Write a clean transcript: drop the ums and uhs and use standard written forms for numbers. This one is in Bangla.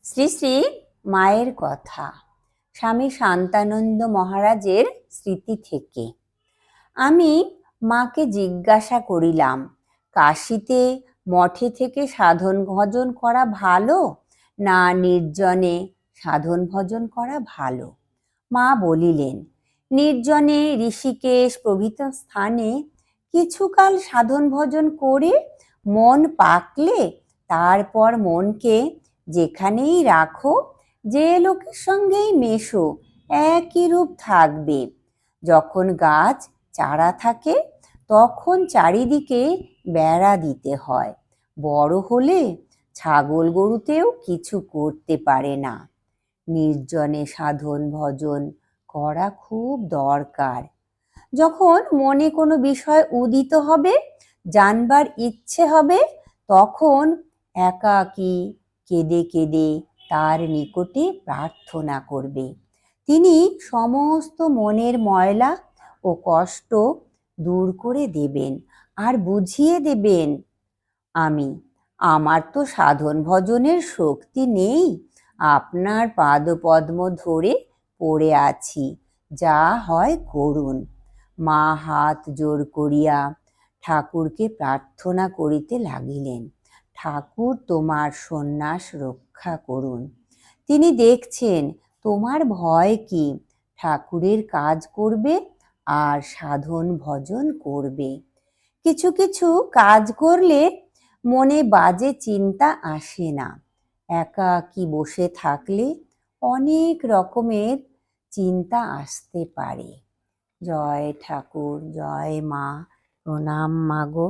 শ্রী শ্রী মায়ের কথা, স্বামী শান্তানন্দ মহারাজের স্মৃতি থেকে। আমি মাকে জিজ্ঞাসা করিলাম, কাশীতে মঠে থেকে সাধন ভজন করা ভালো না নির্জনে সাধন ভজন করা ভালো? মা বলিলেন, নির্জনে ঋষিকেশ প্রভৃত স্থানে কিছুকাল সাধন ভজন করে মন পাকলে তারপর মনকে যেখানেই রাখো, যে লোকের সঙ্গেই মেশো, একই রূপ থাকবে। যখন গাছ চারা থাকে তখন চারিদিকে বেড়া দিতে হয়, বড় হলে ছাগল গরুতেও কিছু করতে পারে না। নির্জনে সাধন ভজন করা খুব দরকার। যখন মনে কোনো বিষয় উদিত হবে, জানবার ইচ্ছে হবে, তখন একাকী কেঁদে কেঁদে তার নিকটে প্রার্থনা করবে। তিনি সমস্ত মনের ময়লা ও কষ্ট দূর করে দেবেন আর বুঝিয়ে দেবেন, আমার তো সাধন ভজনের শক্তি নেই, আপনার পাদপদ্ম ধরে পড়ে আছি, যা হয় করুন। মা হাত জোর করিয়া ঠাকুরকে প্রার্থনা করিতে লাগিলেন, ঠাকুর তোমার সন্ন্যাস রক্ষা করুন। তিনি দেখছেন তোমার ভয় কি, ঠাকুরের কাজ করবে আর সাধন ভজন করবে। কিছু কিছু কাজ করলে মনে বাজে চিন্তা আসে না। একাকী বসে থাকলে অনেক রকমের চিন্তা আসতে পারে। জয় ঠাকুর, জয় মা, প্রণাম মাগো।